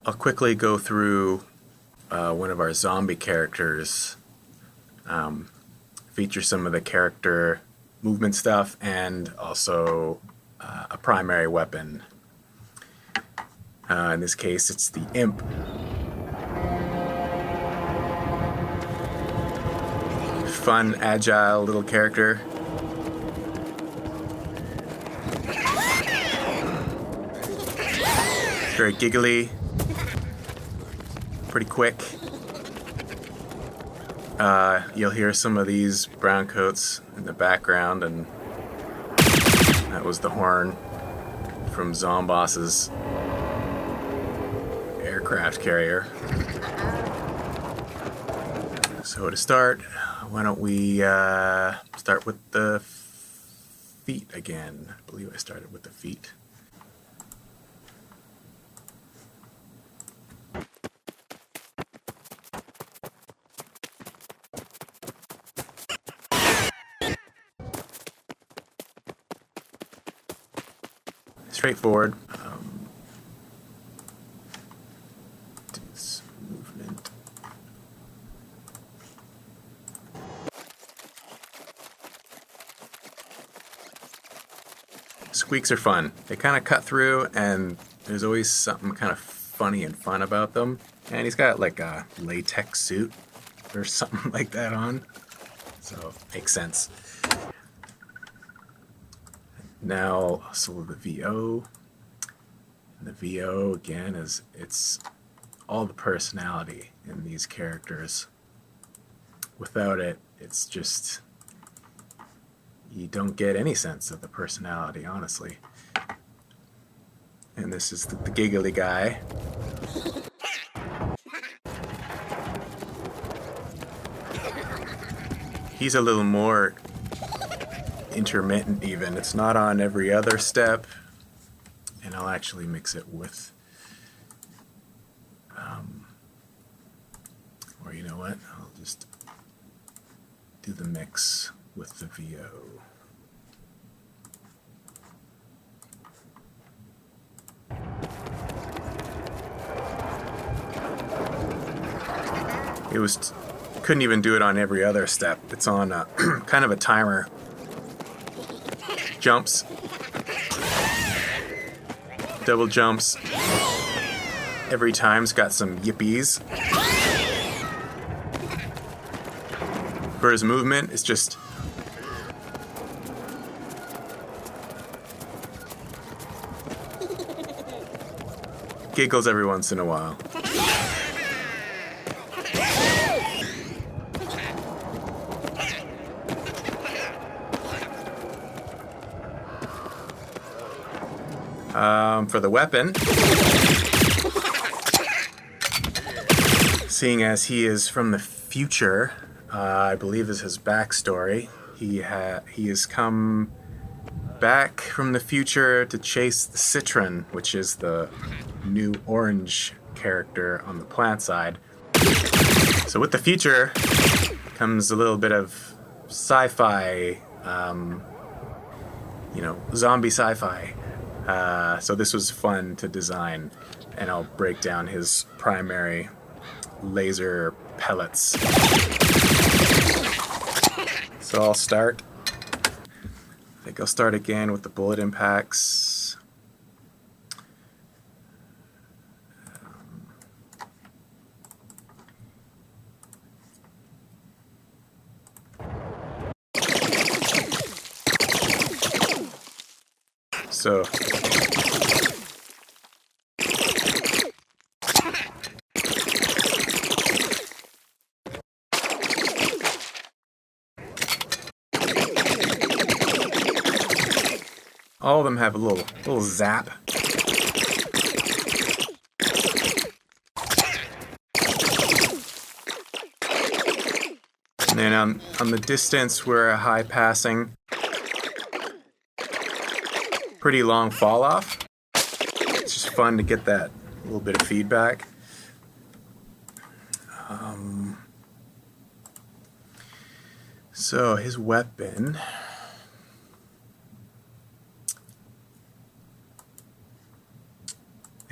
I'll quickly go through one of our zombie characters, feature some of the character movement stuff, and also a primary weapon. In this case, it's the Imp. Fun, agile little character. Very giggly. Pretty quick. You'll hear some of these brown coats in the background, and that was the horn from Zomboss's aircraft carrier. So to start, why don't we start with the feet again. I believe I started with the feet. Straightforward. Movement. Squeaks are fun. They kind of cut through, and there's always something kind of funny and fun about them. And he's got like a latex suit or something like that on, so makes sense. Now, so the VO. And the VO again it's all the personality in these characters. Without it, it's just, you don't get any sense of the personality, honestly. And this is the giggly guy. He's a little more intermittent even. It's not on every other step, and I'll actually mix it with or you know what, I'll just do the mix with the VO. It was couldn't even do it on every other step. It's on a, kind of a timer. Jumps, double jumps. Every time's got some yippies. For his movement, it's just giggles every once in a while. For the weapon, seeing as he is from the future, I believe is his backstory. He has come back from the future to chase the Citron, which is the new orange character on the plant side. So with the future comes a little bit of sci-fi, zombie sci-fi. So this was fun to design, and I'll break down his primary laser pellets. So I'll start. I think I'll start again with the bullet impacts. So all of them have a little zap. And then on the distance, we're a high passing, pretty long fall off. It's just fun to get that little bit of feedback. So his weapon.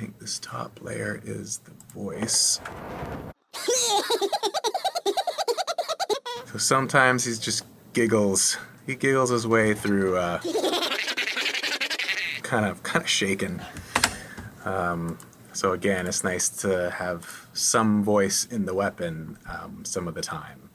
think this top layer is the voice. So sometimes he just giggles. He giggles his way through, kind of shaken. So again, it's nice to have some voice in the weapon some of the time.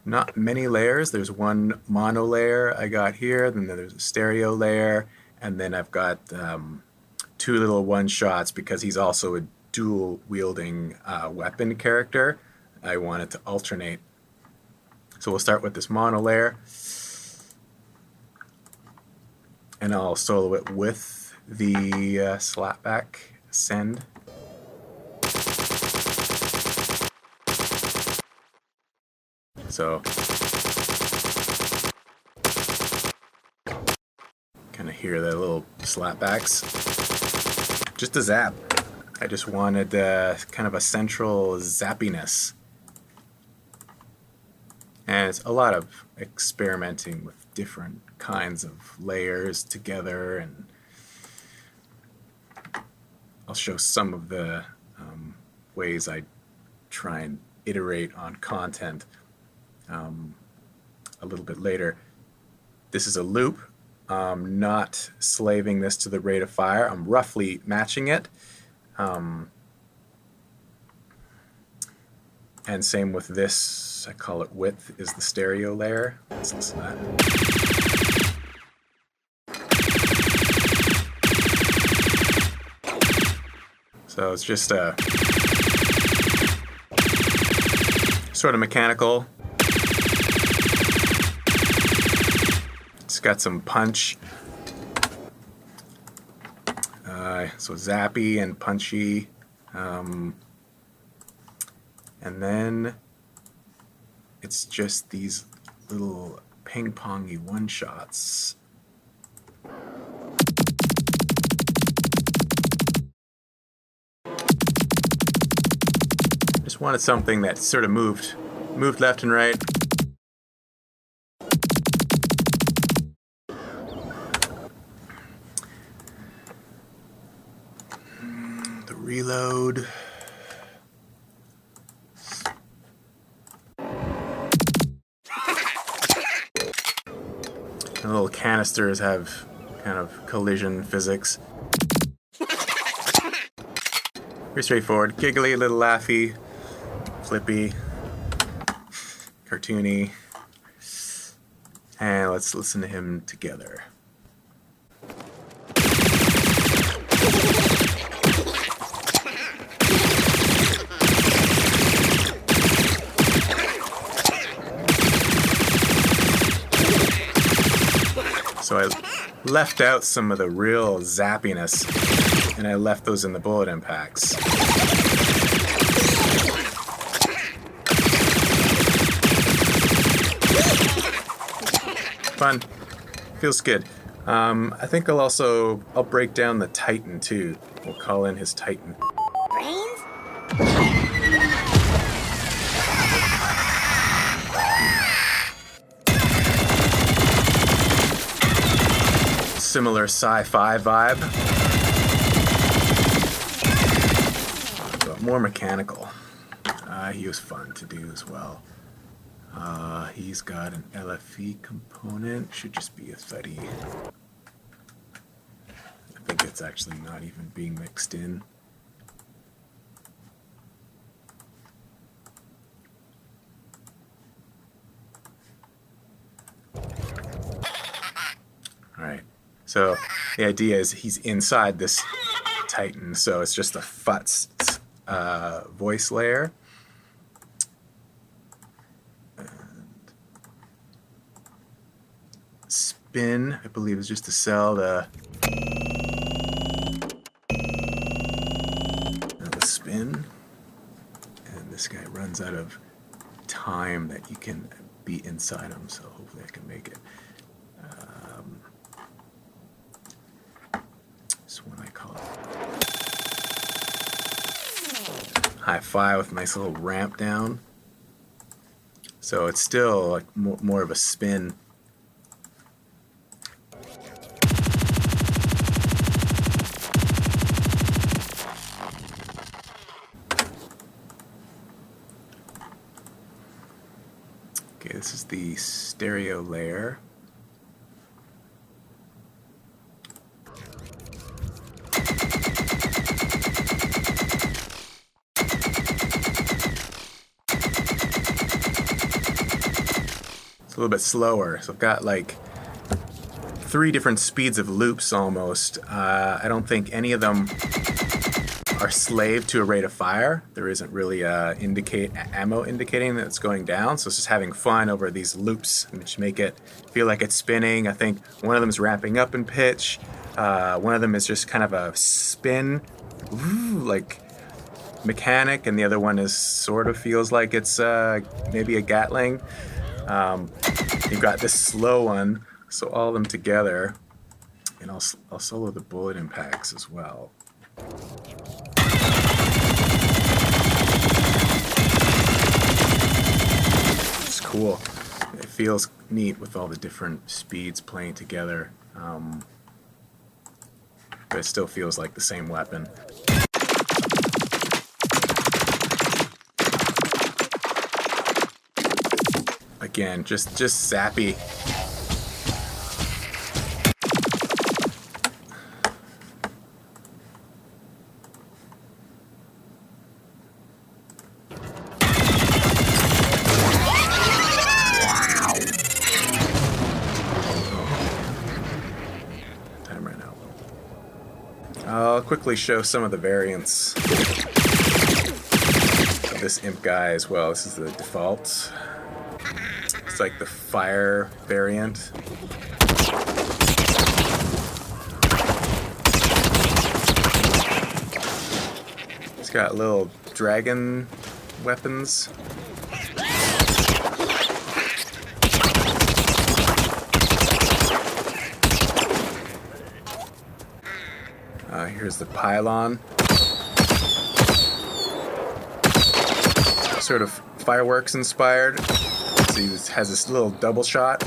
Not many layers. There's one mono layer I got here, then there's a stereo layer, and then I've got 2 little one-shots because he's also a dual-wielding weapon character. I wanted to alternate. So we'll start with this mono layer, and I'll solo it with the slapback send. So kind of hear the little slapbacks. Just a zap. I just wanted kind of a central zappiness. And it's a lot of experimenting with different kinds of layers together, and I'll show some of the ways I try and iterate on content a little bit later. This is a loop. Not slaving this to the rate of fire. I'm roughly matching it. And same with this, I call it width, is the stereo layer. Let's listen to that. So it's just a sort of mechanical. It's got some punch. So zappy and punchy. And then it's just these little ping-pongy one-shots. Just wanted something that sort of moved left and right. The reload. The little canisters have kind of collision physics. Pretty straightforward. Giggly, a little laughy, flippy, cartoony. And let's listen to him together. So I left out some of the real zappiness, and I left those in the bullet impacts. Fun. Feels good. I think I'll break down the Titan too. We'll call in his Titan. Brains? Similar sci-fi vibe, but more mechanical. He was fun to do as well. He's got an LFE component, should just be a thuddy. I think it's actually not even being mixed in. Alright, so the idea is he's inside this Titan, so it's just a futz voice layer. Spin, I believe, is just to sell the spin. And this guy runs out of time that you can be inside him, so hopefully I can make it. This one I call it hi-fi with a nice little ramp down. So it's still like more of a spin. Okay, this is the stereo layer. It's a little bit slower, so I've got like 3 different speeds of loops almost. I don't think any of them are slave to a rate of fire. There isn't really ammo indicating that it's going down, so it's just having fun over these loops, which make it feel like it's spinning. I think one of them is ramping up in pitch. One of them is just kind of a spin, like mechanic, and the other one is sort of feels like it's maybe a Gatling. You've got this slow one, so all of them together, and I'll solo the bullet impacts as well. It's cool. It feels neat with all the different speeds playing together, but it still feels like the same weapon. Again, just zappy. Time ran out. I'll quickly show some of the variants of this imp guy as well. This is the default. It's like the fire variant. It's got little dragon weapons. Here's the pylon. Sort of fireworks inspired. So he has this little double shot.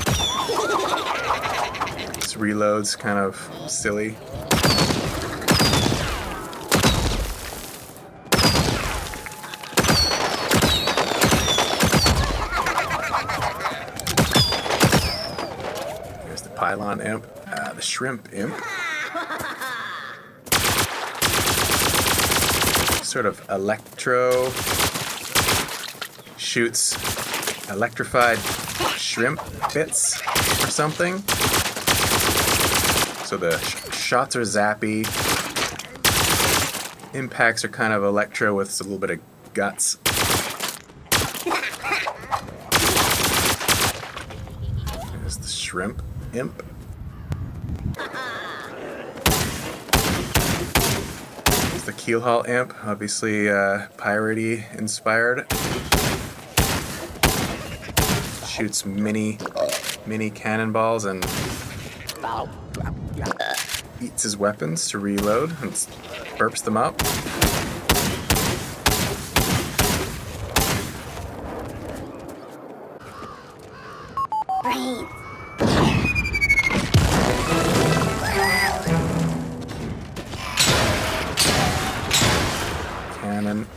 This reload's kind of silly. Here's the pylon imp, the shrimp imp. Sort of electro, shoots electrified shrimp bits or something. So the shots are zappy. Impacts are kind of electro with a little bit of guts. There's the shrimp imp. There's the keelhaul imp, obviously piratey inspired. Shoots mini cannonballs and eats his weapons to reload and burps them up. Cannon.